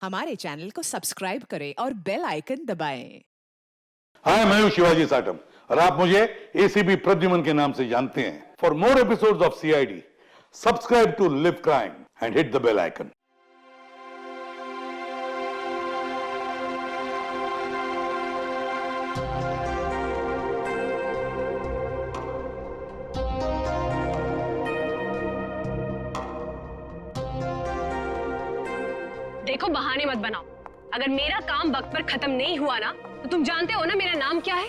हमारे चैनल को सब्सक्राइब करें और बेल आइकन दबाएं। हाय, मैं हूं शिवाजी साटम और आप मुझे एसीपी प्रद्युमन के नाम से जानते हैं। For more episodes of CID, subscribe to Live Crime and hit the bell icon. देखो, बहाने मत बनाओ। अगर मेरा काम वक्त पर खत्म नहीं हुआ ना, तो तुम जानते हो ना मेरा नाम क्या है?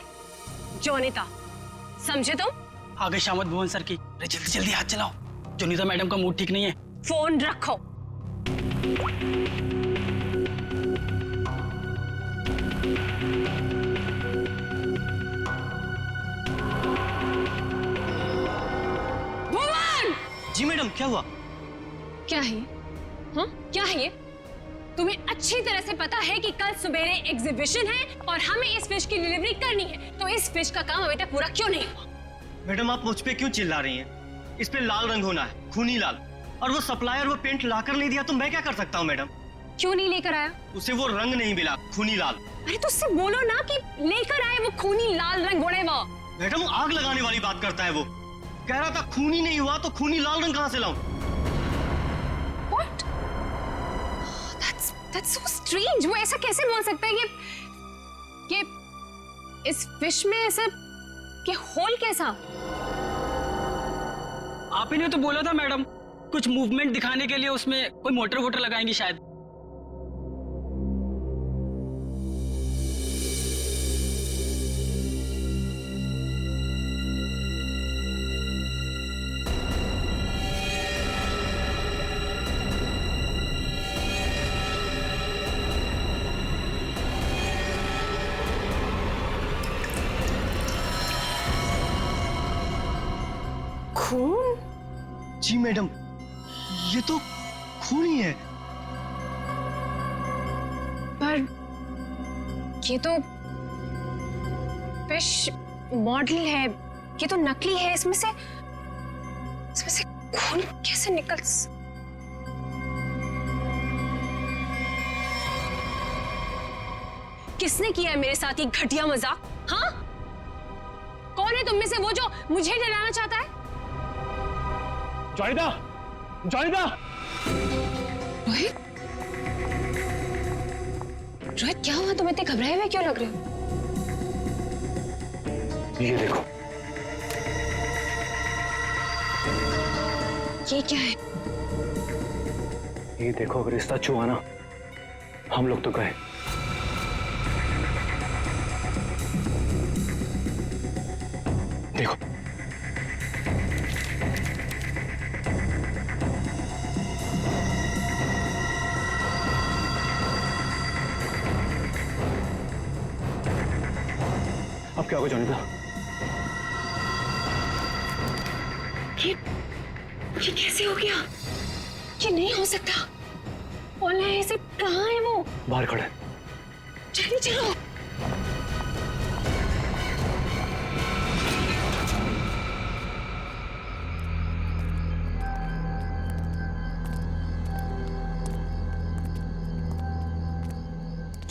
जोनिता, समझे तुम? आगे शामत भुवन सर की। अरे जल्दी जल्दी हाथ चलाओ, जोनिता मैडम का मूड ठीक नहीं है। फोन रखो। भुवन! जी मैडम, क्या हुआ? क्या है? हाँ, क्या है ये? तुम्हें अच्छी तरह से पता है कि कल सुबेरे एग्जीबिशन है और हमें इस फिश की डिलीवरी करनी है, तो इस फिश का काम अभी तक पूरा क्यों नहीं हुआ? मैडम, आप मुझ पे क्यों चिल्ला रही हैं? इस पे लाल रंग होना है, खूनी लाल। और वो सप्लायर वो पेंट लाकर नहीं दिया तो मैं क्या कर सकता हूँ मैडम? क्यों नहीं लेकर आया? उसे वो रंग नहीं मिला, खूनी लाल। अरे तो उससे बोलो ना कि लेकर आए वो खूनी लाल रंग घोड़े वो। मैडम, आग लगाने वाली बात करता है वो। कह रहा था खूनी नहीं हुआ तो खूनी लाल रंग कहाँ से लाऊं? What? That's so strange. वो ऐसा कैसे बोल सकता है कि इस फिश में ऐसा कि होल कैसा? आप ही ने तो बोला था मैडम, कुछ मूवमेंट दिखाने के लिए उसमें कोई मोटर वोटर लगाएंगी शायद। खून? जी मैडम, ये तो खून ही है। पर ये तो फिश मॉडल है, ये तो नकली है। इसमें से खून कैसे निकल? किसने किया है मेरे साथ ये घटिया मजाक? हाँ, कौन है तुम में से वो जो मुझे डराना चाहता है? जोनिता! जोनिता! रोहित, रोहित क्या हुआ? तुम इतने घबराए हुए क्यों लग रहे हो? ये देखो। ये क्या है? ये देखो, अगर रिश्ता छुआ ना, हम लोग तो गए। देखो। अब क्या होगा जोनिता? ये कैसे हो गया? ये नहीं हो सकता। ओला ऐसे कहाँ है वो? बाहर खड़े। जल्दी चलो।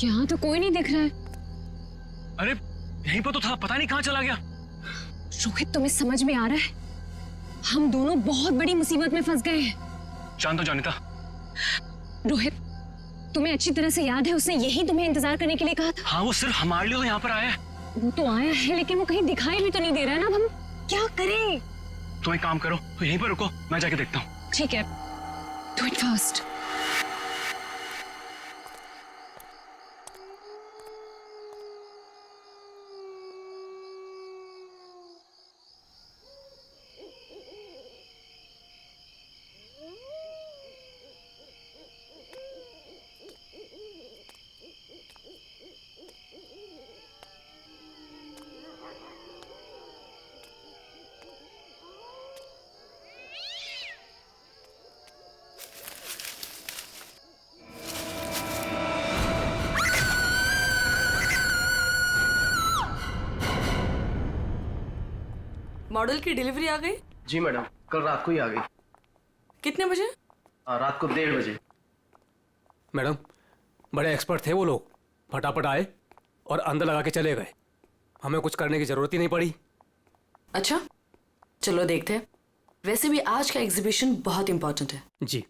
यहाँ तो कोई नहीं दिख रहा है। अरे यहीं पर तो था, पता नहीं कहाँ चला गया। रोहित, तुम्हें समझ में आ रहा है? हम दोनों बहुत बड़ी मुसीबत में फंस गए हैं। जान दो जोनिता। रोहित, तुम्हें अच्छी तरह से याद है उसने यही तुम्हें इंतजार करने के लिए कहा था? हाँ, वो सिर्फ हमारे लिए तो यहाँ पर आया है। वो तो आया है, लेकिन वो कहीं दिखाई भी तो नहीं दे रहा है ना। अब हम क्या करें? तुम एक काम करो, तो यहीं पर रुको, मैं जाके देखता हूँ। ठीक है, डू इट फास्ट। मॉडल की डिलीवरी आ गई? जी मैडम, कल रात को ही आ गई। कितने बजे? रात को 1:30 बजे। मैडम, बड़े एक्सपर्ट थे वो लोग, फटाफट आए और अंदर लगा के चले गए। हमें कुछ करने की जरूरत ही नहीं पड़ी। अच्छा, चलो देखते हैं। वैसे भी आज का एग्जीबिशन बहुत इंपॉर्टेंट है। जी।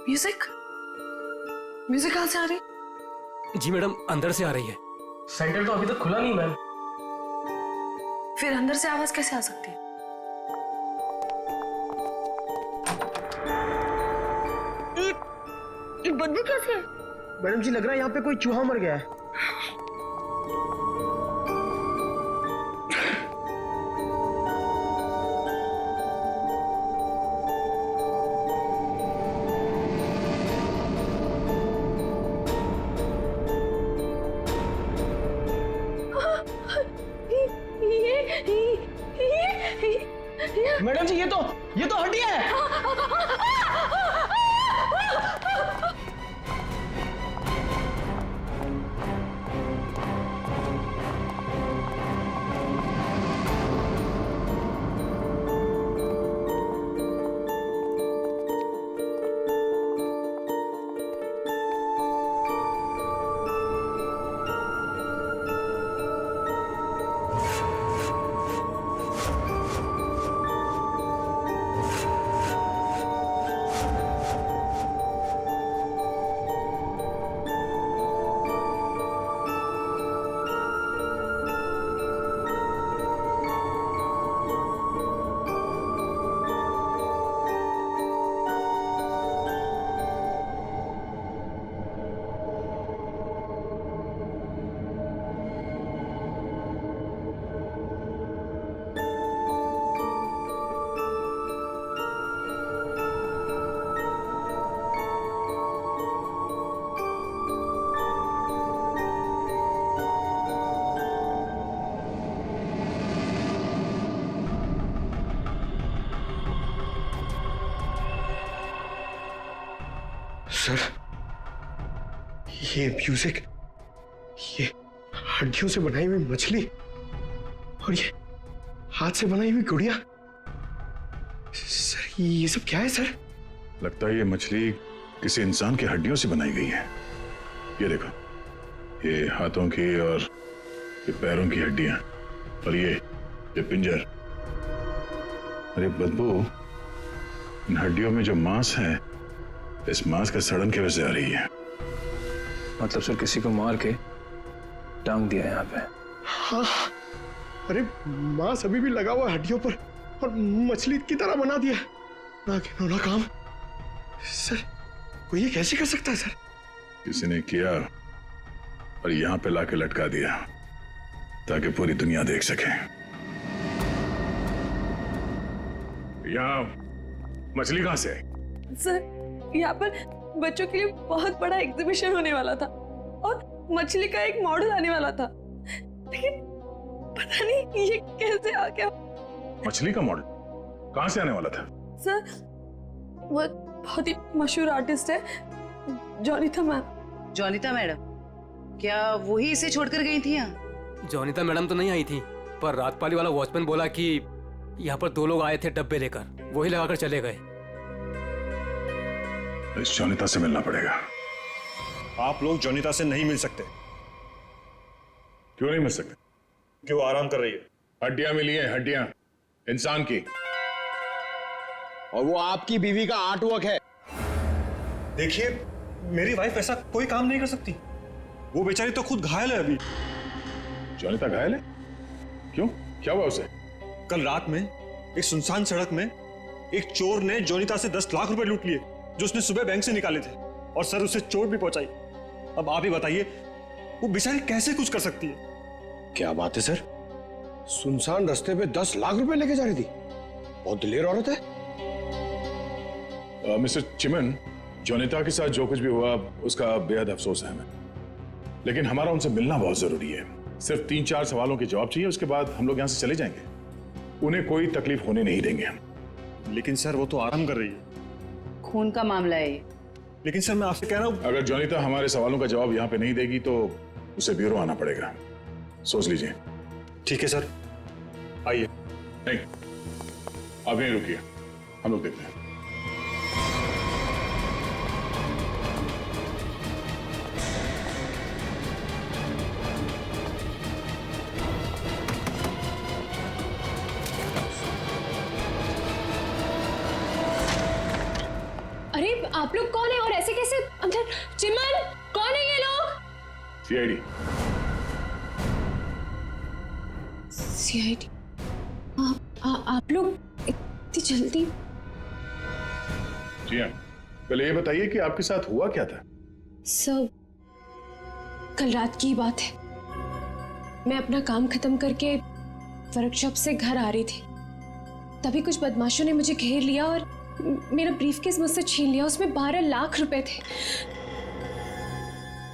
म्यूजिक म्यूजिक कहाँ से आ रही? जी मैडम, अंदर से आ रही है। सेंटर तो अभी तक खुला नहीं मैम। फिर अंदर से आवाज कैसे आ सकती है? ये बदबू कैसे है? मैडम जी, लग रहा है यहाँ पे कोई चूहा मर गया है। मैडम जी, ये तो हड्डियां है। सर, ये म्यूजिक, ये हड्डियों से बनाई हुई मछली और ये हाथ से बनाई हुई गुड़िया, सर ये सब क्या है सर? लगता है ये मछली किसी इंसान की हड्डियों से बनाई गई है। ये देखो, ये हाथों की और ये पैरों की हड्डियां और ये पिंजर। अरे बदबू, इन हड्डियों में जो मांस है, इस मांस का सड़न की वजह से आ रही है। मतलब सर किसी को मार के टांग दिया यहाँ पे। हाँ, अरे मांस अभी भी लगा हुआ हड्डियों पर और मछली की तरह बना दिया। ना घिनौना काम सर, कोई ये कैसे कर सकता है सर? किसी ने किया और यहां पे लाके लटका दिया ताकि पूरी दुनिया देख सके। यहाँ मछली कहां से आई? सर, यहाँ पर बच्चों के लिए बहुत बड़ा एग्जीबिशन होने वाला था और मछली का एक मॉडल आने वाला था, लेकिन पता नहीं ये कैसे आ गया। मछली का मॉडल कहां से आने वाला था? सर, वो बहुत ही मशहूर आर्टिस्ट है, जोनिता मैम। जोनिता मैडम, क्या वही इसे छोड़कर गई थी यहाँ? जोनिता मैडम तो नहीं आई थी, पर रात पाली वाला वॉचमैन बोला कि यहाँ पर 2 लोग आए थे डब्बे लेकर, वही लगाकर चले गए। इस जोनिता से मिलना पड़ेगा। आप लोग जोनिता से नहीं मिल सकते। क्यों नहीं मिल सकते? क्यों? आराम कर रही है। हड्डियां मिली हैं, हड्डियां इंसान की, और वो आपकी बीवी का आर्टवर्क है। देखिए, मेरी वाइफ ऐसा कोई काम नहीं कर सकती। वो बेचारी तो खुद घायल है अभी। जोनिता घायल है? क्यों, क्या हुआ उसे? कल रात में एक सुनसान सड़क में एक चोर ने जोनिता से 10 लाख रुपए लूट लिए जो उसने सुबह बैंक से निकाले थे, और सर उसे चोट भी पहुंचाई। अब आप ही बताइए, वो बेचारी कैसे कुछ कर सकती है? क्या बात है सर, सुनसान रास्ते पे 10 लाख रुपए लेके जा रही थी। बहुत दिलेर औरत है। मिस्टर चिमन, जोनिता के साथ जो कुछ भी हुआ उसका बेहद अफसोस है हमें, लेकिन हमारा उनसे मिलना बहुत जरूरी है। सिर्फ 3-4 सवालों के जवाब चाहिए, उसके बाद हम लोग यहाँ से चले जाएंगे। उन्हें कोई तकलीफ होने नहीं देंगे हम। लेकिन सर, वो तो आराम कर रही है। खून का मामला है ये। लेकिन सर, मैं आपसे कह रहा हूँ, अगर जोनिता हमारे सवालों का जवाब यहाँ पे नहीं देगी तो उसे ब्यूरो आना पड़ेगा। सोच लीजिए। ठीक है सर, आइए। नहीं, आप यहीं रुकिए, हम लोग देखते हैं। अरे आप लोग कौन है और ऐसे कैसे अंदर? चिमन, कौन है ये लोग? सीआईडी। सीआईडी? आप लोग इतनी जल्दी? जी हाँ, पहले ये बताइए कि आपके साथ हुआ क्या था? सब कल रात की बात है। मैं अपना काम खत्म करके वर्कशॉप से घर आ रही थी, तभी कुछ बदमाशों ने मुझे घेर लिया और मेरा ब्रीफकेस मुझसे छीन लिया। उसमें 12 लाख रुपए थे।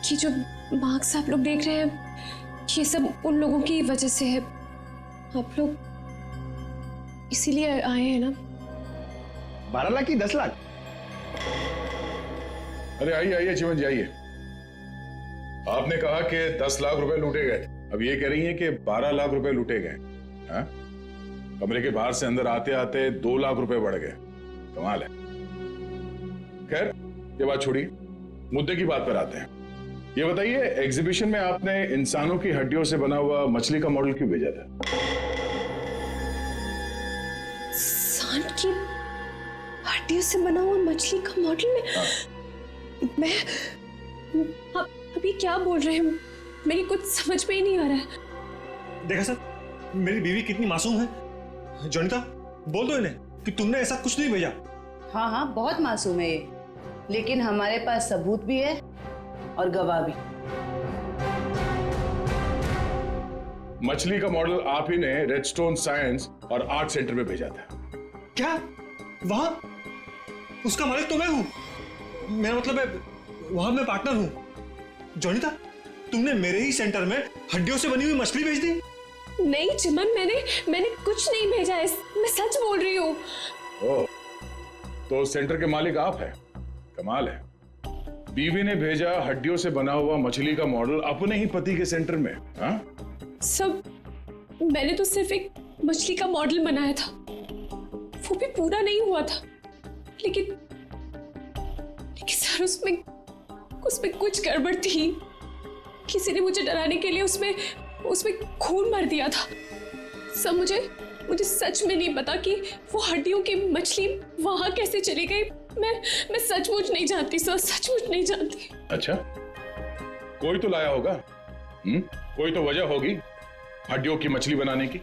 ये जो मार्क्स आप लोग देख रहे हैं, ये सब उन लोगों की वजह से है। आप लोग इसीलिए आए हैं ना? 12 लाख की 10 लाख? अरे आइए आइए चिमन जी, आइए। आपने कहा कि 10 लाख रुपए लूटे गए, अब ये कह रही हैं कि 12 लाख रुपए लूटे गए। हाँ? कमरे के बाहर से अंदर आते आते 2 लाख रुपए बढ़ गए। कमाल है। खैर ये बात छोड़िए, मुद्दे की बात पर आते हैं। ये बताइए, एग्जीबिशन में आपने इंसानों की हड्डियों से बना हुआ मछली का मॉडल क्यों भेजा था? इंसान की हड्डियों से बना हुआ मछली का मॉडल में? मैं अभी क्या बोल रहे हैं? मेरी कुछ समझ में ही नहीं आ रहा है। देखा सर, मेरी बीवी कितनी मासूम है। जोनिता, बोल दो इन्हें कि तुमने ऐसा कुछ नहीं भेजा। हाँ हाँ, बहुत मासूम है ये, लेकिन हमारे पास सबूत भी है और गवाह भी। मछली का मॉडल आप ही ने रेडस्टोन साइंस और आर्ट सेंटर में भेजा था। क्या? वहां उसका मालिक तो मैं हूं। मेरा मतलब है वहां मैं पार्टनर हूं। जोनिता, तुमने मेरे ही सेंटर में हड्डियों से बनी हुई मछली भेज दी? नहीं चिमन, मैंने कुछ नहीं भेजा है, मैं सच बोल रही हूँ। ओह, तो सेंटर के मालिक आप हैं। कमाल है। बीवी ने भेजा हड्डियों से बना हुआ मछली का मॉडल अपने ही पति के सेंटर में। हाँ? सब मैंने तो सिर्फ एक मछली का मॉडल बनाया था, वो भी पूरा नहीं हुआ था। लेकिन सर उसमें कुछ गड़बड़ थी। किसी ने मुझे डराने के लिए उसमें खून भर दिया था। सब मुझे सच में नहीं पता कि वो हड्डियों की मछली वहां कैसे चली गई। मैं सचमुच नहीं जानती सर, सचमुच नहीं जानती। अच्छा, कोई तो लाया होगा। कोई तो वजह होगी हड्डियों की मछली बनाने की।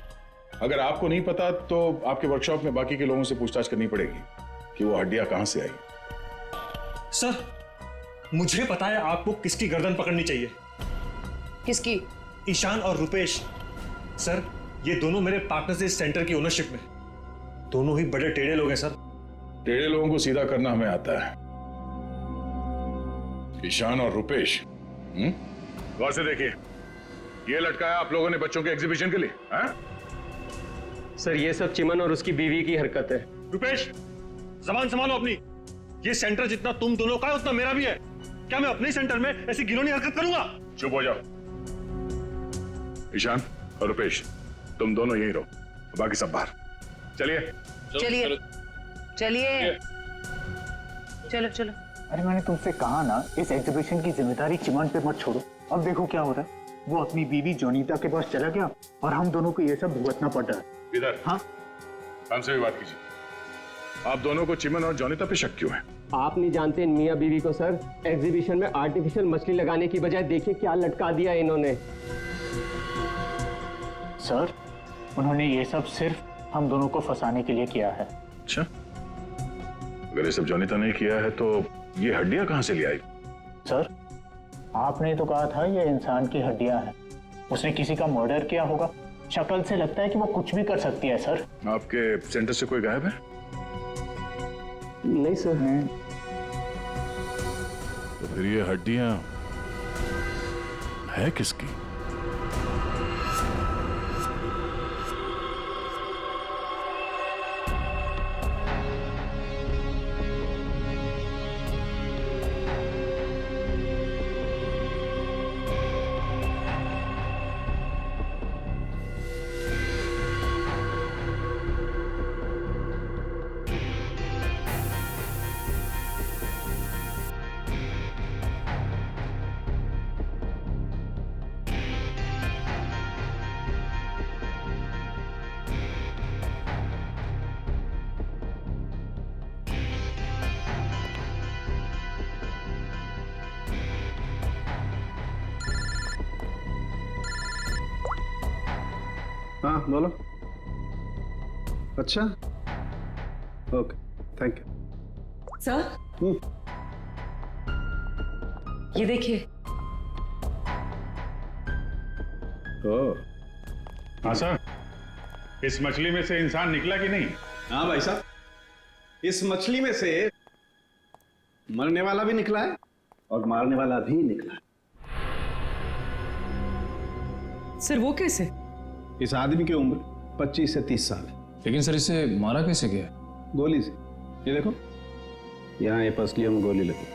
अगर आपको नहीं पता तो आपके वर्कशॉप में बाकी के लोगों से पूछताछ करनी पड़ेगी कि वो हड्डियां कहां से आई। सर, मुझे पता है आपको किसकी गर्दन पकड़नी चाहिए। किसकी? ईशान और रुपेश। सर, ये दोनों मेरे पार्टनर्स इस सेंटर की ओनरशिप में। दोनों ही बड़े टेढ़े लोग हैं सर। टेढ़े लोगों को सीधा करना हमें आता है। ईशान और रुपेश, गौर से देखिए, ये लटकाया आप लोगों ने बच्चों के एग्जीबिशन के लिए। हाँ? सर, ये सब चिमन और उसकी बीवी की हरकत है। रुपेश, जबान संभालो अपनी। ये सेंटर जितना तुम दोनों का है उतना मेरा भी है। क्या मैं अपने सेंटर में ऐसी घिनौनी हरकत करूंगा? चुप हो जाओ। ईशान और रुपेश, तुम दोनों यहीं रहो, बाकी सब बाहर। चलिए चलिए चलिए, चलो चलो। अरे मैंने तुमसे कहा ना, इस एग्जीबिशन की जिम्मेदारी चिमन पे मत छोड़ो। अब देखो क्या हो रहा है, वो अपनी बीवी जोनीता के पास चला गया और हम दोनों को ये सब भुगतना पड़ रहा है। इधर। हाँ, हमसे भी बात कीजिए। आप दोनों को चिमन और जोनीता पे शक क्यों है? आप नहीं जानते मियाँ बीवी को सर। एग्जीबिशन में आर्टिफिशियल मछली लगाने की बजाय देखिए क्या लटका दिया इन्होंने। सर, उन्होंने ये सब सिर्फ हम दोनों को फंसाने के लिए किया है। अच्छा, अगर ये सब जोनीता ने किया है तो ये हड्डियां कहां से ले आई? सर, आपने तो कहा था ये इंसान की हड्डियां हैं। उसने किसी का मर्डर किया होगा। शक्ल से लगता है कि वो कुछ भी कर सकती है। सर, आपके सेंटर से कोई गायब है? नहीं सर। तो फिर ये हड्डियां है किसकी? हाँ बोलो। अच्छा, ओके, थैंक यू। सर, ये देखिए। हाँ सर, इस मछली में से इंसान निकला कि नहीं? हाँ भाई साहब, इस मछली में से मरने वाला भी निकला है और मारने वाला भी निकला है। सर वो कैसे? इस आदमी की उम्र 25 से 30 साल है। लेकिन सर इसे मारा कैसे गया? गोली से। ये देखो, यहाँ ये पसलियों में गोली लगी।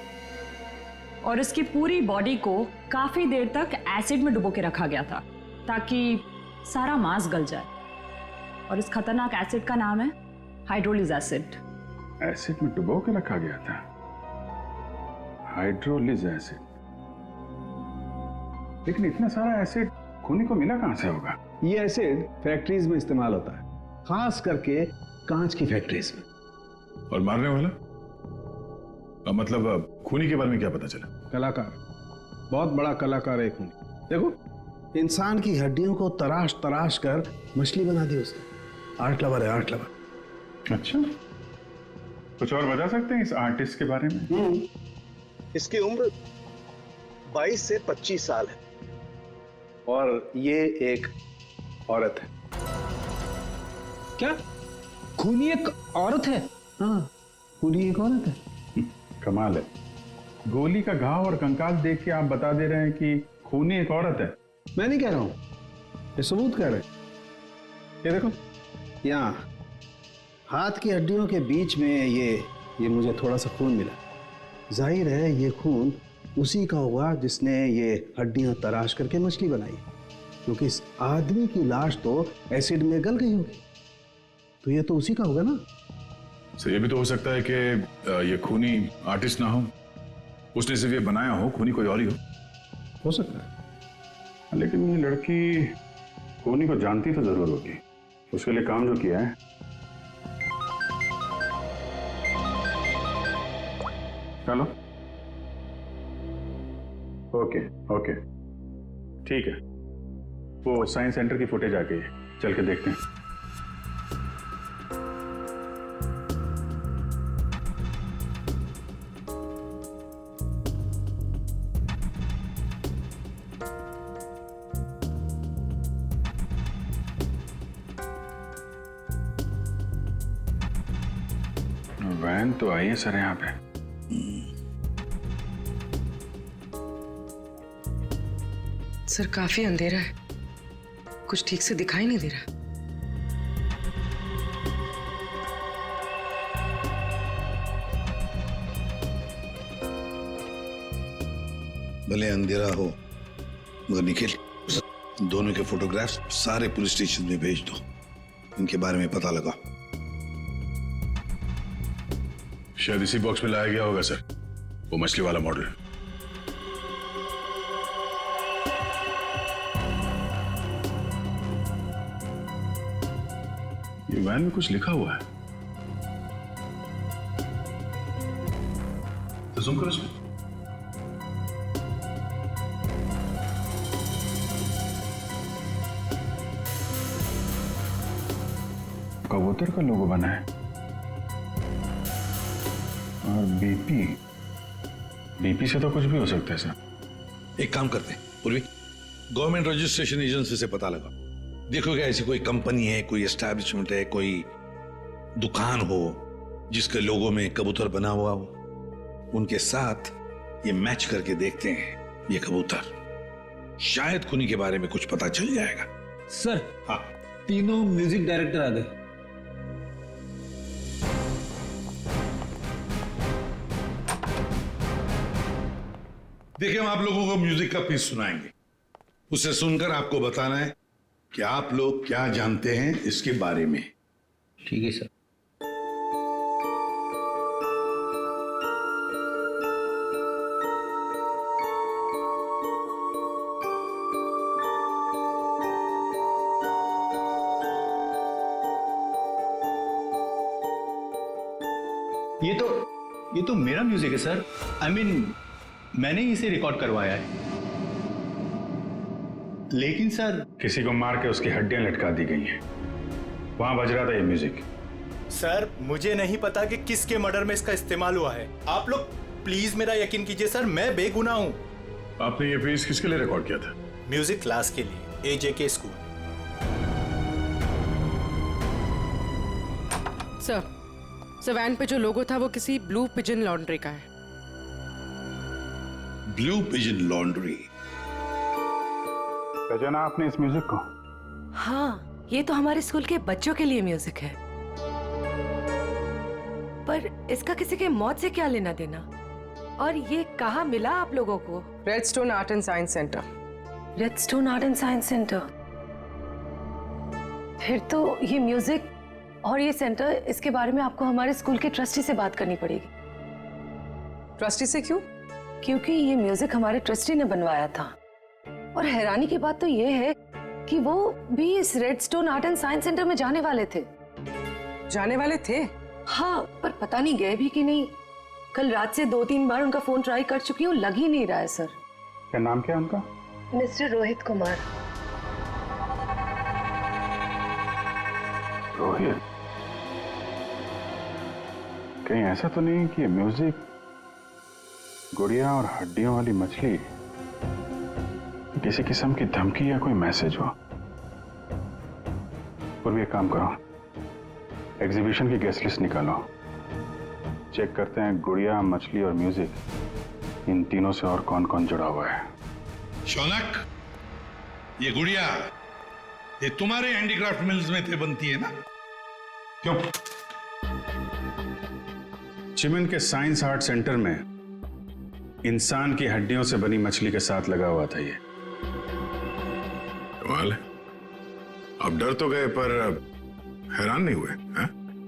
और इसकी पूरी बॉडी को काफी देर तक एसिड में डुबो के रखा गया था ताकि सारा मांस गल जाए। और इस खतरनाक एसिड का नाम है हाइड्रोलिज एसिड। एसिड में डुबो के रखा गया था? हाइड्रोलिज एसिड? लेकिन इतना सारा एसिड खूनी को मिला कहां से होगा? ये एसिड फैक्ट्रीज में इस्तेमाल होता है, खास करके कांच की फैक्ट्रीज में। और मारने वाला? मतलब खूनी के बारे में क्या पता चला? कलाकार, बहुत बड़ा कलाकार है खूनी। देखो, इंसान की हड्डियों को तराश तराश कर मछली बना दी उसने। आर्ट लवर है, आर्ट लवर। अच्छा, कुछ और बता सकते हैं इस आर्टिस्ट के बारे में? इसकी उम्र 22 से 25 साल है और ये एक औरत है। क्या खूनी एक औरत है? हाँ, खूनी एक औरत है। कमाल है, गोली का घाव और कंकाल देख के आप बता दे रहे हैं कि खूनी एक औरत है। मैं नहीं कह रहा हूं, ये सबूत कह रहे हैं। ये देखो, यहाँ हाथ की हड्डियों के बीच में ये मुझे थोड़ा सा खून मिला। जाहिर है ये खून उसी का होगा जिसने ये हड्डियां तराश करके मछली बनाई, क्योंकि इस आदमी की लाश तो एसिड में गल गई होगी, तो ये तो उसी का होगा ना। तो ये भी तो हो सकता है कि ये खूनी आर्टिस्ट ना हो, उसने सिर्फ ये बनाया हो, खूनी कोई और ही हो सकता है। लेकिन ये लड़की खूनी को जानती तो जरूर होगी, उसके लिए काम जो किया है। चलो, ओके ओके, ठीक है, वो साइंस सेंटर की फुटेज आ गई है, चल के देखते हैं। वैन तो आई है सर यहाँ पे। सर काफी अंधेरा है, कुछ ठीक से दिखाई नहीं दे रहा। भले अंधेरा हो मगर निखिल, दोनों के फोटोग्राफ्स सारे पुलिस स्टेशन में भेज दो, इनके बारे में पता लगा। शायद इसी बॉक्स में लाया गया होगा सर, वो मछली वाला मॉडल। ये वैन में कुछ लिखा हुआ है, तो जूम करो इसमें। कबूतर का लोगो बना है और बीपी से तो कुछ भी हो सकता है सर। एक काम करते हैं पूर्वी, गवर्नमेंट रजिस्ट्रेशन एजेंसी से पता लगा, देखो क्या ऐसी कोई कंपनी है, कोई एस्टैब्लिशमेंट है, कोई दुकान हो जिसके लोगो में कबूतर बना हुआ हो, उनके साथ ये मैच करके देखते हैं ये कबूतर, शायद खूनी के बारे में कुछ पता चल जाएगा। सर हाँ, तीनों म्यूजिक डायरेक्टर आ गए। देखिए, हम आप लोगों को म्यूजिक का पीस सुनाएंगे, उसे सुनकर आपको बताना है कि आप लोग क्या जानते हैं इसके बारे में। ठीक है सर। ये तो मेरा म्यूजिक है सर। I mean, मैंने ही इसे रिकॉर्ड करवाया है। लेकिन सर, किसी को मार के उसकी हड्डियां लटका दी गई हैं। वहां बज रहा था ये म्यूजिक। सर मुझे नहीं पता कि किसके मर्डर में इसका इस्तेमाल हुआ है। आप लोग प्लीज मेरा यकीन कीजिए सर, मैं बेगुनाह हूँ। आपने ये पीस किसके लिए रिकॉर्ड किया था? म्यूजिक क्लास के लिए, AJK स्कूल। सर वैन पे जो लोगो था वो किसी ब्लू पिजन लॉन्ड्री का है। Blue pigeon laundry? पहचाना आपने इस म्यूजिक को? हाँ, ये तो हमारे स्कूल के बच्चों के लिए म्यूजिक है। पर इसका किसी के मौत से क्या लेना देना? और ये कहाँ मिला आप लोगों को? Redstone art and science centre. Redstone art and science centre? फिर तो ये म्यूजिक और ये सेंटर, इसके बारे में आपको हमारे स्कूल के ट्रस्टी से बात करनी पड़ेगी। ट्रस्टी से क्यों? क्योंकि ये म्यूजिक हमारे ट्रस्टी ने बनवाया था। और हैरानी की बात तो ये है कि वो भी इस redstone art and science centre में जाने वाले थे। जाने वाले थे? हाँ, पर पता नहीं गए भी कि नहीं। कल रात से 2-3 बार उनका फोन ट्राई कर चुकी हूँ, लग ही नहीं रहा है सर। क्या नाम क्या है उनका? मिस्टर रोहित कुमार। रोहित? कहीं ऐसा तो नहीं कि म्यूजिक गुड़िया और हड्डियों वाली मछली किसी किस्म की धमकी या कोई मैसेज हो? और भी एक काम करो, एग्जीबिशन की गेस्ट लिस्ट निकालो, चेक करते हैं गुड़िया, मछली और म्यूजिक, इन तीनों से और कौन कौन जुड़ा हुआ है। शौनक, ये गुड़िया ये तुम्हारे हैंडीक्राफ्ट मिल्स में थे बनती है ना? क्यों? चिमन के साइंस आर्ट सेंटर में इंसान की हड्डियों से बनी मछली के साथ लगा हुआ था ये। कमाल है, अब डर तो गए पर हैरान नहीं हुए?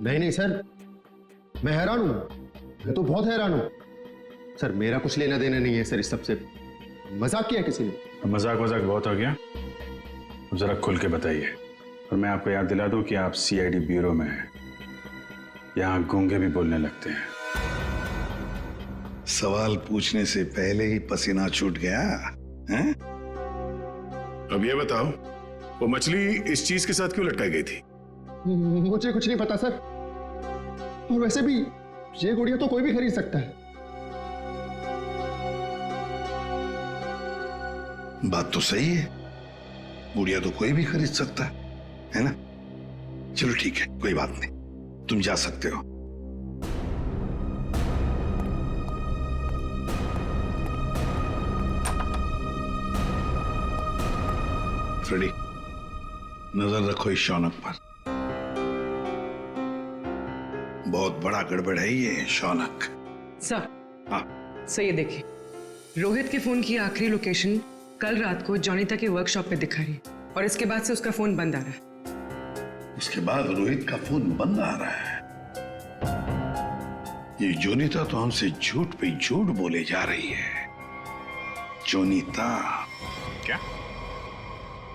नहीं सर, मैं हैरान हूं, मैं तो बहुत हैरान हूं सर। मेरा कुछ लेना देना नहीं है सर इस सबसे। मजाक किया किसी ने? मजाक बहुत हो गया, अब जरा खुल के बताइए। और मैं आपको याद दिला दूं कि आप CID ब्यूरो में हैं, यहां गूंगे भी बोलने लगते हैं। सवाल पूछने से पहले ही पसीना छूट गया हैं? अब ये बताओ, वो मछली इस चीज के साथ क्यों लटकाई गई थी? मुझे कुछ नहीं पता सर, और वैसे भी ये गुड़िया तो कोई भी खरीद सकता है। बात तो सही है, गुड़िया तो कोई भी खरीद सकता है ना? चलो ठीक है, कोई बात नहीं, तुम जा सकते हो। फ्रेडी, नजर रखो इस शौनक पर, बहुत बड़ा गड़बड़ है ये शौनक। सर, हाँ सर ये देखिए, रोहित के फोन की आखिरी लोकेशन कल रात को जॉनिता के वर्कशॉप पे दिखा रही है, और इसके बाद से उसका फोन बंद आ रहा है। उसके बाद रोहित का फोन बंद आ रहा है? ये जोनीता तो हमसे झूठ पे झूठ बोले जा रही है। जोनीता? क्या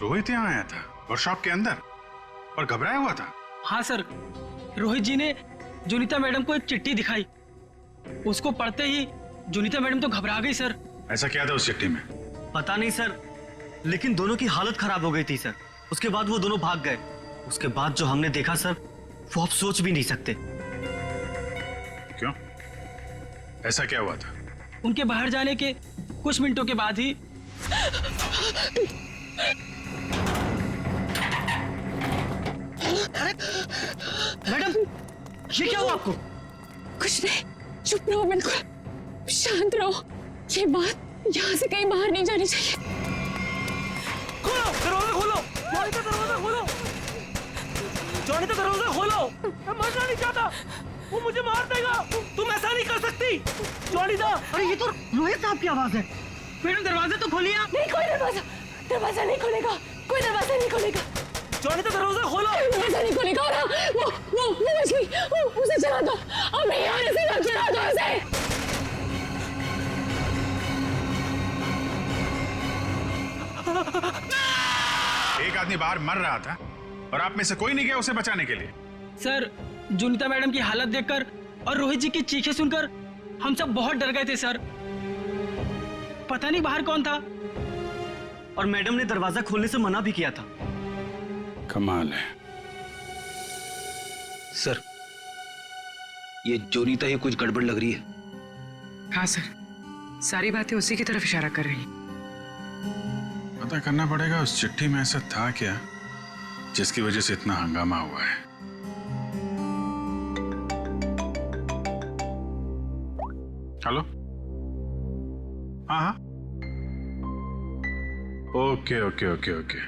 रोहित यहाँ आया था वर्कशॉप के अंदर और घबराया हुआ था? हाँ सर, रोहित जी ने जोनीता मैडम को एक चिट्ठी दिखाई, उसको पढ़ते ही जोनीता मैडम तो घबरा गई सर। ऐसा क्या था उस चिट्ठी में? पता नहीं सर, लेकिन दोनों की हालत खराब हो गई थी सर। उसके बाद वो दोनों भाग गए। उसके बाद जो हमने देखा सर, वो आप सोच भी नहीं सकते। क्यों? ऐसा क्या हुआ था? उनके बाहर जाने के कुछ मिनटों के बाद ही मैडम, ये क्या हुआ आपको? कुछ नहीं, चुप रहो, बिल्कुल शांत रहो। ये बात यहाँ से कहीं बाहर नहीं जानी चाहिए। खोलो दरवाजा, खोलो जॉनिता, दरवाजा खोलो जॉनिता, दरवाजा खोलो। मैं मरना नहीं चाहता, वो मुझे मार देगा। तुम ऐसा नहीं कर सकती जॉनिता। अरे ये तो रोहित साहब की आवाज है। मैडम दरवाजा तो खोलिए आप। नहीं, कोई दरवाजा नहीं खुलेगा, कोई दरवाजा नहीं खुलेगा। जॉनिता दरवाजा खोलो। दरवाजा नहीं खुलेगा। वो मछली, उसे चला दो, अब यहाँ से चला दो उसे। एक आदमी बाहर मर रहा था और आप में से कोई नहीं गया उसे बचाने के लिए? सर, जोनीता मैडम की हालत देखकर और रोहित जी की चीखें सुनकर हम सब बहुत डर गए थे सर। पता नहीं बाहर कौन था, और मैडम ने दरवाजा खोलने से मना भी किया था। कमाल है सर, ये जोनीता ही कुछ गड़बड़ लग रही है। हाँ सर, सारी बातें उसी की तरफ इशारा कर रही हैं। पता करना पड़ेगा उस चिट्ठी में ऐसा था क्या जिसकी वजह से इतना हंगामा हुआ है। हेलो, हाँ हाँ, ओके ओके ओके ओके,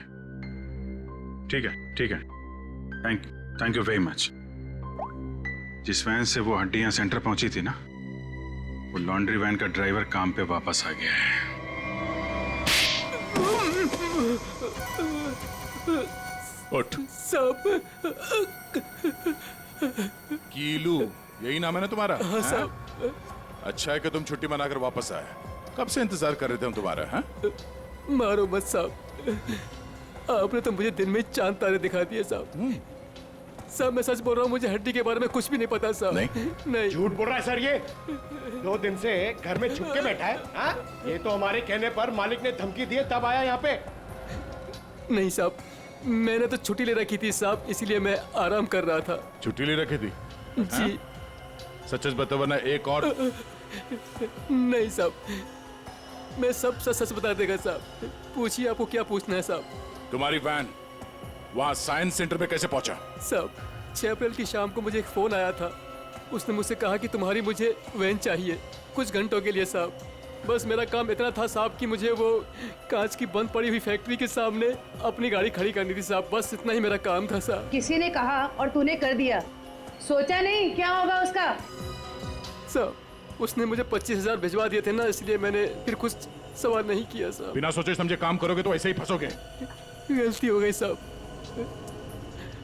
ठीक है ठीक है, थैंक यू वेरी मच। जिस वैन से वो हड्डियां सेंटर पहुंची थी ना, वो लॉन्ड्री वैन का ड्राइवर काम पे वापस आ गया है। उठ। सब कीलू, यही नाम है ना तुम्हारा? हाँ हैं? साहब। अच्छा है कि तुम छुट्टी मनाकर वापस आए। कब से इंतजार कर रहे थे हम तुम्हारा। हैं? मारो मत साहब, आपने तो मुझे दिन में चांद तारे दिखा दिए साहब। साहब मैं सच बोल रहा हूँ, मुझे हड्डी के बारे में कुछ भी नहीं पता साहब। नहीं झूठ बोल रहा है सर ये। 2 दिन से घर में छुप के बैठा है। हाँ? ये तो हमारे कहने पर मालिक ने धमकी दी तब आया यहाँ पे। नहीं साहब, मैंने तो छुट्टी ले रखी थी साहब, इसीलिए मैं आराम कर रहा था। छुट्टी ले रखी थी? जी। सच बता वरना एक और। नहीं साहब, मैं सब सच बता देगा साहब। पूछिए, आपको क्या पूछना है साहब। तुम्हारी वैन वहाँ साइंस सेंटर में कैसे पहुंचा? साहब 6 अप्रैल की शाम को मुझे एक फोन आया था। उसने मुझसे कहा कि तुम्हारी मुझे वैन चाहिए कुछ घंटों के लिए साहब। बस मेरा काम इतना था साहब कि मुझे वो कांच की बंद पड़ी हुई फैक्ट्री के सामने अपनी गाड़ी खड़ी करनी थी साहब। बस इतना ही मेरा काम था साहब। किसी ने कहा और तूने कर दिया, सोचा नहीं क्या होगा उसका? साहब उसने मुझे 25,000 भिजवा दिए थे ना, इसलिए मैंने फिर कुछ सवाल नहीं किया साहब। बिना सोचे समझे काम करोगे तो ऐसे ही फंसोगे। गलती हो गई साहब।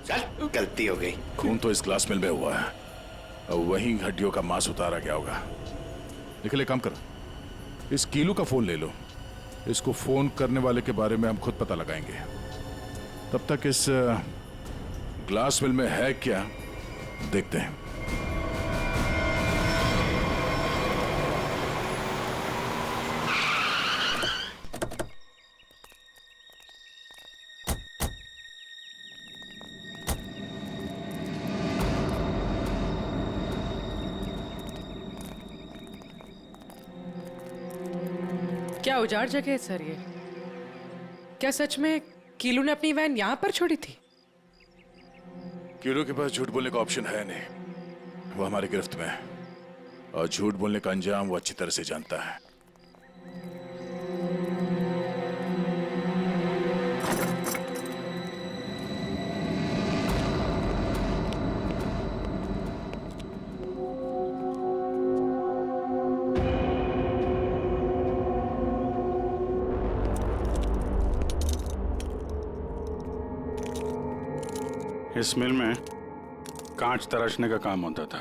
चल, गलती हो गई। खून तो इस ग्लास मिल में हुआ है, अब वहीं हड्डियों का मांस उतारा गया होगा। निकले, काम करो, इस कीलू का फोन ले लो। इसको फोन करने वाले के बारे में हम खुद पता लगाएंगे। तब तक इस ग्लास मिल में है क्या देखते हैं। क्या उजाड़ जगह है सर ये? क्या सच में कीलू ने अपनी वैन यहाँ पर छोड़ी थी? कीलू के पास झूठ बोलने का ऑप्शन है नहीं, वो हमारी गिरफ्त में है और झूठ बोलने का अंजाम वो अच्छी तरह से जानता है। इस मिल में कांच तराशने का काम होता था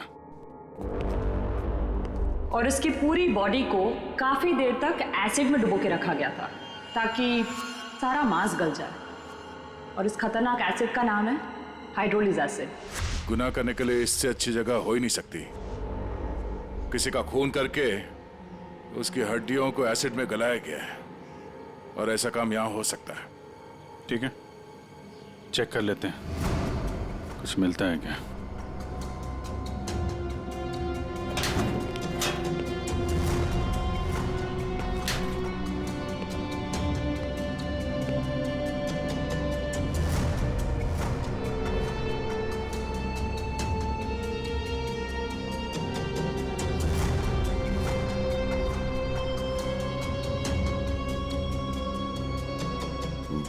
और इसकी पूरी बॉडी को काफी देर तक एसिड में डुबो के रखा गया था ताकि सारा मांस गल जाए। और इस खतरनाक एसिड का नाम है हाइड्रोलिक एसिड। गुनाह करने के लिए इससे अच्छी जगह हो ही नहीं सकती। किसी का खून करके उसकी हड्डियों को एसिड में गलाया गया है और ऐसा काम यहां हो सकता है। ठीक है, चेक कर लेते हैं कुछ मिलता है क्या।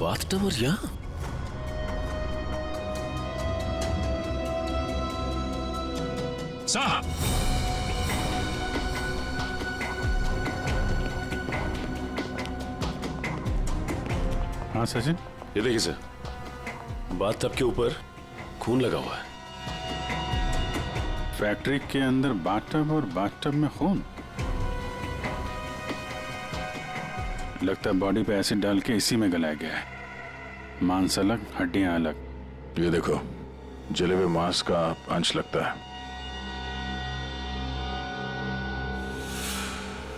बाथटब और यहाँ साहब, हाँ सचिन, ये देखिए सर, बाथटब के ऊपर खून लगा हुआ है। फैक्ट्री के अंदर बाथटब और बाथटब में खून। लगता है बॉडी पे एसिड डाल के इसी में गलाया गया है। मांस अलग, हड्डियां अलग। ये देखो, जले हुए मांस का अंश लगता है।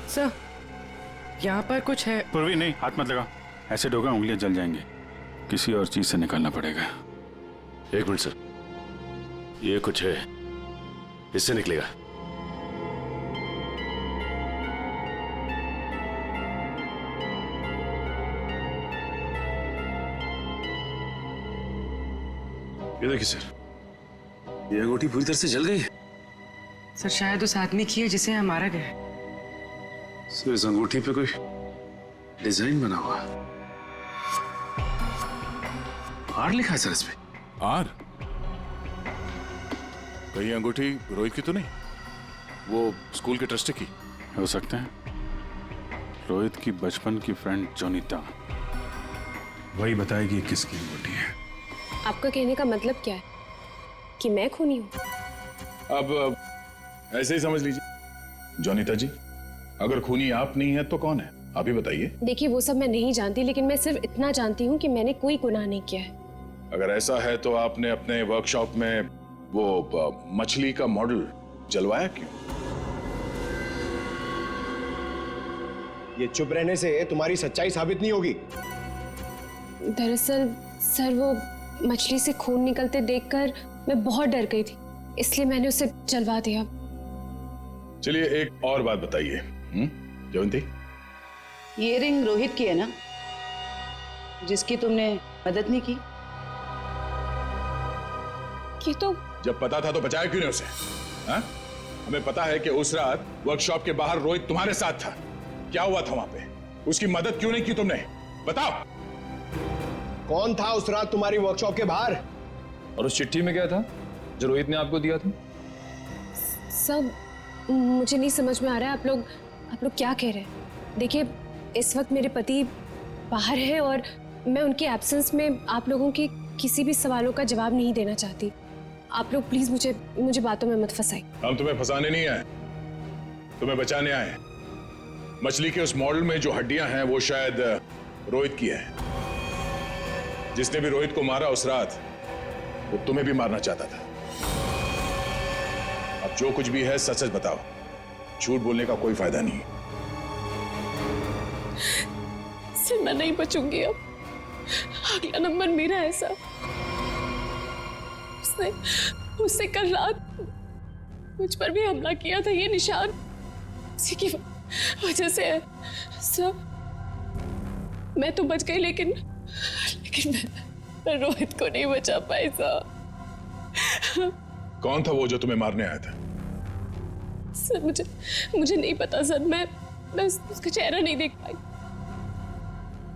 सर यहाँ पर कुछ है। पूर्वी नहीं, हाथ मत लगा। एसिड होगा, उंगलियां जल जाएंगी। किसी और चीज से निकालना पड़ेगा। एक मिनट सर, ये कुछ है, इससे निकलेगा। ये देखिए सर, ये अंगूठी पूरी तरह से जल गई है। सर शायद उस आदमी की है जिसे यहाँ मारा गया है। सर इस अंगूठी पे कोई डिजाइन बना हुआ, आर लिखा है सर इस पे। आर? कहीं अंगूठी रोहित की तो नहीं? वो स्कूल के ट्रस्टी की हो सकते हैं। रोहित की बचपन की फ्रेंड जोनीता, वही बताएगी किसकी अंगूठी है। आपका कहने का मतलब क्या है कि मैं खूनी हूँ? अब ऐसे ही समझ लीजिए। जोनीता जी, अगर खूनी आप नहीं है तो कौन है, आप ही बताइए। देखिए वो सब मैं नहीं जानती, लेकिन मैं सिर्फ इतना जानती हूँ कि मैंने कोई गुनाह नहीं किया है। अगर ऐसा है तो आपने अपने वर्कशॉप में वो मछली का मॉडल जलवाया क्यों? ये चुप रहने से तुम्हारी सच्चाई साबित नहीं होगी। दरअसल सर, वो मछली से खून निकलते देखकर मैं बहुत डर गई थी, इसलिए मैंने उसे जलवा दिया। चलिए एक और बात बताइए जयंती, ये रिंग रोहित की है ना, जिसकी तुमने मदद नहीं की? ये तो जब पता था तो बचाया क्यों नहीं उसे? हाँ? हमें पता है कि उस रात वर्कशॉप के बाहर रोहित तुम्हारे साथ था। क्या हुआ था वहां पे? उसकी मदद क्यों नहीं की तुमने? बताओ। कौन था उस रात तुम्हारी वर्कशॉप के बाहर? और उस चिट्ठी में क्या था जो रोहित ने आपको दिया था? सब मुझे नहीं समझ में आ रहा है। आप लोग क्या कह रहे हैं? देखिए इस वक्त मेरे पति बाहर है और मैं उनके एब्सेंस में आप लोगों के किसी भी सवालों का जवाब नहीं देना चाहती। आप लोग प्लीज मुझे बातों में मत फंसाइए। हम तुम्हें फंसाने नहीं आए, तुम्हें बचाने आए। मछली के उस मॉडल में जो हड्डियां हैं वो शायद रोहित की है। जिसने भी रोहित को मारा उस रात वो तुम्हें भी मारना चाहता था। अब जो कुछ भी है सच सच बताओ, झूठ बोलने का कोई फायदा नहीं। सर मैं नहीं बचूंगी अब। अगला नंबर मेरा है सर। उसने कल रात मुझ पर भी हमला किया था। ये निशान उसी की वजह से है सर। मैं तो बच गई, लेकिन मैं रोहित को नहीं बचा पाई साहब। कौन था वो जो तुम्हें मारने आया था? सर मुझे नहीं पता सर। मैं उसका चेहरा नहीं देख पाई।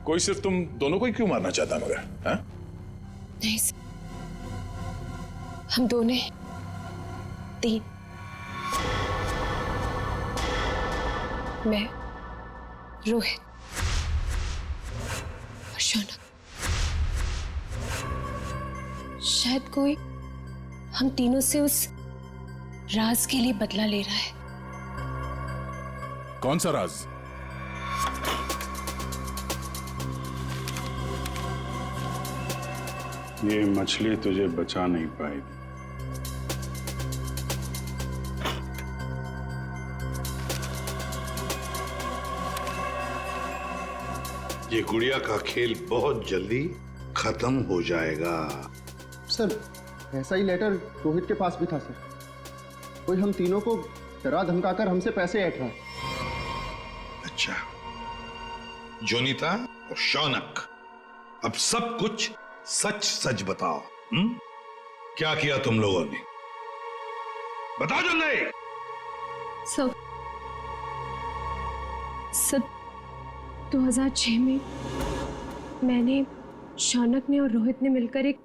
कोई सिर्फ तुम दोनों को ही क्यों मारना चाहता मगर? हाँ? नहीं सर, हम दोनों 3। मैं, रोहित और शौनक। शायद कोई हम तीनों से उस राज के लिए बदला ले रहा है। कौन सा राज? ये मछली तुझे बचा नहीं पाएगी। ये गुड़िया का खेल बहुत जल्दी खत्म हो जाएगा। सर ऐसा ही लेटर रोहित के पास भी था सर। कोई हम तीनों को डरा धमकाकर हमसे पैसे ऐंठ रहा है। अच्छा, जोनीता और शौनक, अब सब कुछ सच सच बताओ। क्या किया तुम लोगों ने? बताओ जल्दी। सब 2006 में मैंने, शौनक ने और रोहित ने मिलकर एक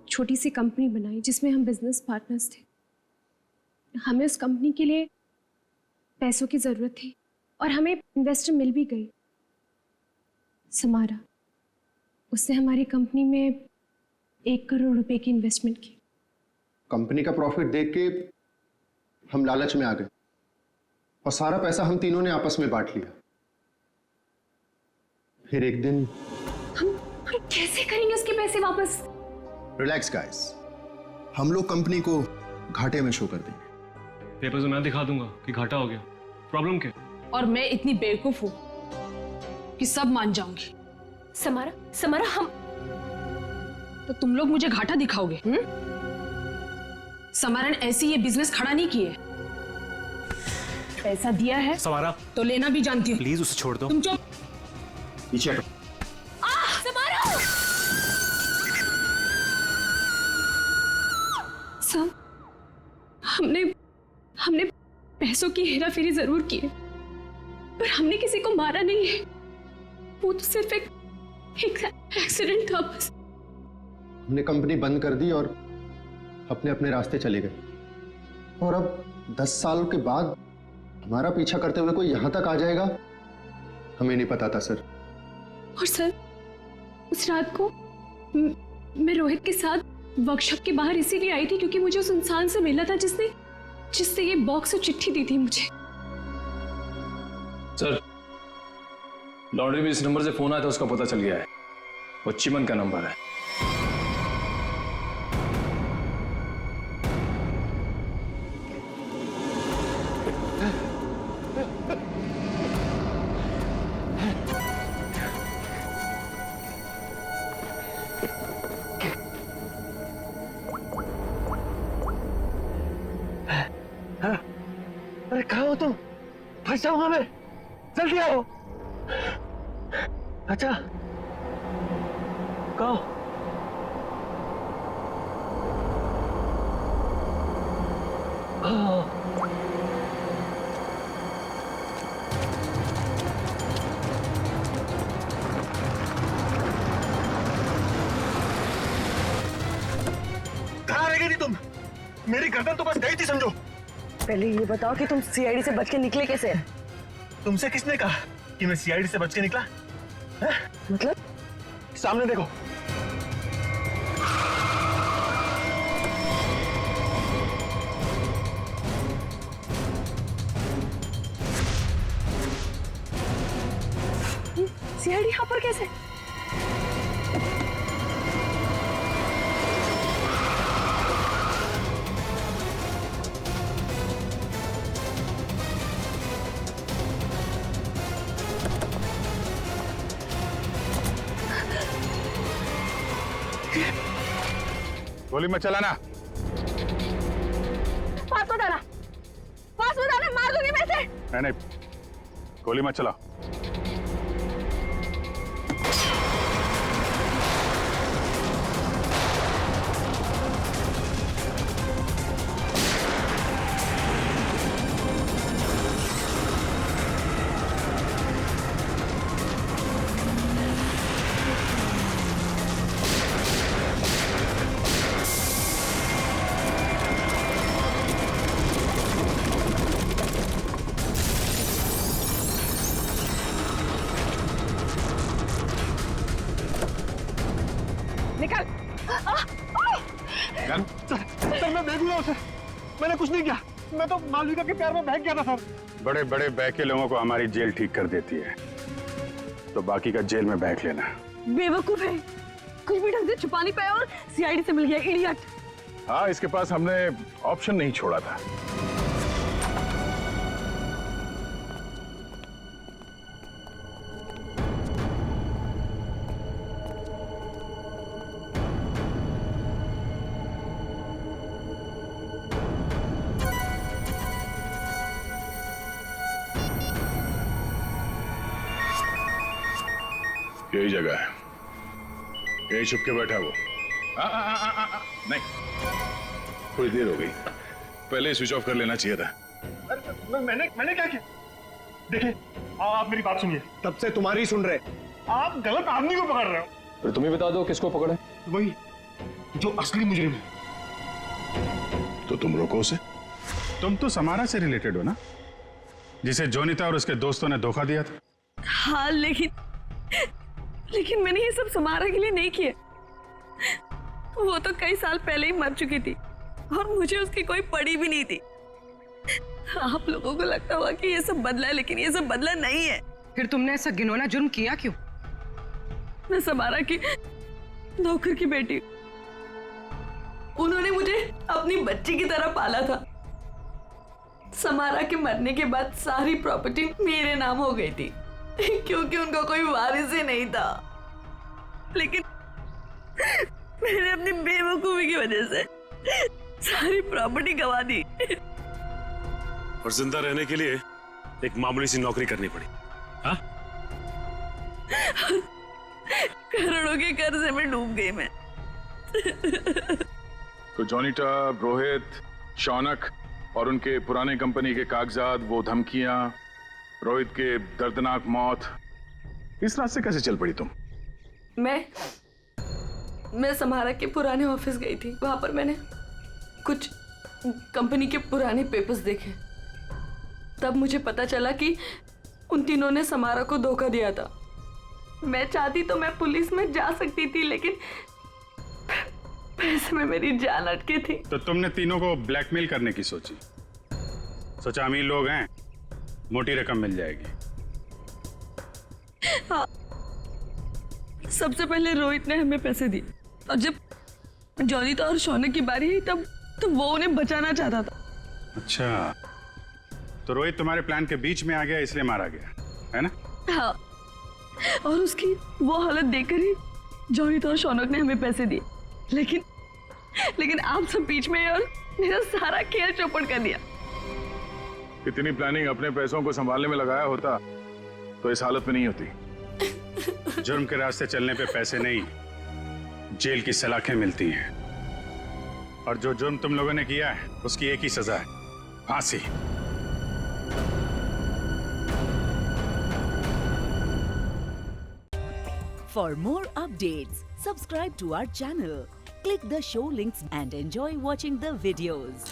छोटी सी कंपनी बनाई जिसमें हम बिजनेस पार्टनर्स थे। हमें उस कंपनी के लिए पैसों की जरूरत थी और हमें इन्वेस्टर मिल भी गई, समारा। उसने हमारी कंपनी में 1 करोड़ रुपए की इन्वेस्टमेंट की। कंपनी का प्रॉफिट देख के हम लालच में आ गए और सारा पैसा हम तीनों ने आपस में बांट लिया। फिर एक दिन हम कैसे करेंगे उसके पैसे वापस? रिलैक्स गाइस, हम लोग कंपनी को घाटे में शो कर देंगे। पेपर्स में मैं दिखा दूंगा कि घाटा हो गया। प्रॉब्लम क्या? और मैं इतनी बेवकूफ हूं कि सब मान जाऊंगी। समारा, समारा, हम तो तुम लोग मुझे घाटा दिखाओगे? समारा ने ऐसे ये बिजनेस खड़ा नहीं किए। पैसा दिया है समारा तो लेना भी जानती हूँ। प्लीज उसे छोड़ दो। तुम चुप। पीछे हटो। समारा! सम, हमने पैसों की हेराफेरी जरूर की है, पर हमने किसी को मारा नहीं है। वो तो सिर्फ एक एक्सीडेंट था बस। हमने कंपनी बंद कर दी और अपने अपने रास्ते चले गए। और अब 10 साल के बाद हमारा पीछा करते हुए कोई यहां तक आ जाएगा, हमें नहीं पता था सर। और सर, उस रात को मैं रोहित के साथ वर्कशॉप के बाहर इसीलिए आई थी क्योंकि मुझे उस इंसान से मिला था जिससे ये बॉक्स और चिट्ठी दी थी मुझे। सर, लॉन्ड्री में इस नंबर से फोन आया था, उसका पता चल गया है। वो चिमन का नंबर है। अरे कहाँ हो तुम? फंस जाऊंगा मैं, जल्दी आओ। अच्छा कहो। कहाँ रह गई थी तुम? मेरी गर्दन तो बस गई थी समझो। पहले ये बताओ कि तुम सीआईडी से बच के निकले कैसे? तुमसे किसने कहा कि मैं सीआईडी से बच के निकला? है? मतलब? सामने देखो। सीआईडी यहाँ पर कैसे? गोली मत चलाना। पास मत आना, मार दूंगी मैं इसे। नहीं, गोली मत चला। निकल। सर मैं देखूंगा उसे, मैंने कुछ नहीं किया। मैं तो मालविका के प्यार में बहक गया था सर। बड़े बड़े बहके लोगों को हमारी जेल ठीक कर देती है, तो बाकी का जेल में बहक लेना। बेवकूफ है, कुछ भी ढंग से छुपा नहीं पाया और सीआईडी से मिल गया, इडियट। हाँ, इसके पास हमने ऑप्शन नहीं छोड़ा था। यही जगह है, यही छुप के बैठा वो। नहीं, थोड़ी देर हो गई, पहले स्विच ऑफ कर लेना चाहिए था। अरे मैंने क्या किया? देखिए, आप मेरी बात सुनिए, तब से तुम्हारी सुन रहे। आप गलत आदमी को पकड़ रहे हो। फिर तुम ही बता दो किसको पकड़े। वही जो असली मुजरिम है। तो तुम रोको उसे। तुम तो समारा से रिलेटेड हो ना, जिसे जोनीता और उसके दोस्तों ने धोखा दिया था। हाँ, लेकिन मैंने ये सब समारा के लिए नहीं किए। वो तो कई साल पहले ही मर चुकी थी और मुझे उसकी कोई पड़ी भी नहीं थी। आप लोगों को लगता होगा कि ये सब बदला है, लेकिन ये सब बदला नहीं है। फिर तुमने ऐसा घिनौना जुर्म किया क्यों? मैं समारा की नौकर की बेटी, उन्होंने मुझे अपनी बच्ची की तरह पाला था। समारा के मरने के बाद सारी प्रॉपर्टी मेरे नाम हो गई थी क्योंकि उनका कोई वारिस ही नहीं था। लेकिन मैंने अपनी बेवकूफी की वजह से सारी प्रॉपर्टी गंवा दी और जिंदा रहने के लिए एक मामूली सी नौकरी करनी पड़ी। हाँ? करोड़ों के कर्जे में डूब गई मैं। तो जॉनीटा, रोहित, शौनक और उनके पुराने कंपनी के कागजात, वो धमकियां, रोहित के दर्दनाक मौत, इस रास्ते कैसे चल पड़ी तुम? मैं समारा के पुराने ऑफिस गई थी। वहां पर मैंने कुछ कंपनी के पुराने पेपर्स देखे। तब मुझे पता चला कि उन तीनों ने समारा को धोखा दिया था। मैं चाहती तो मैं पुलिस में जा सकती थी, लेकिन पैसे में मेरी जान अटकी थी। तो तुमने तीनों को ब्लैकमेल करने की सोची? सोचा अमीर लोग हैं, मोटी रकम मिल जाएगी। हाँ, सबसे पहले रोहित ने हमें पैसे दिए और जब जॉनीता और शौनक की बारी आई तब वो उन्हें बचाना चाहता था। अच्छा, तो रोहित तुम्हारे प्लान के बीच में आ गया, इसलिए मारा गया, है ना? हाँ, और उसकी वो हालत देखकर ही जॉनीता और शौनक ने हमें पैसे दिए। लेकिन आप सब बीच में और मेरा सारा खेल चौपट कर दिया। इतनी प्लानिंग अपने पैसों को संभालने में लगाया होता तो इस हालत में नहीं होती। जुर्म के रास्ते चलने पे पैसे नहीं, जेल की सलाखें मिलती हैं। और जो जुर्म तुम लोगों ने किया है उसकी एक ही सजा है, फांसी। For more updates, subscribe to our channel, click the show links and enjoy watching the videos.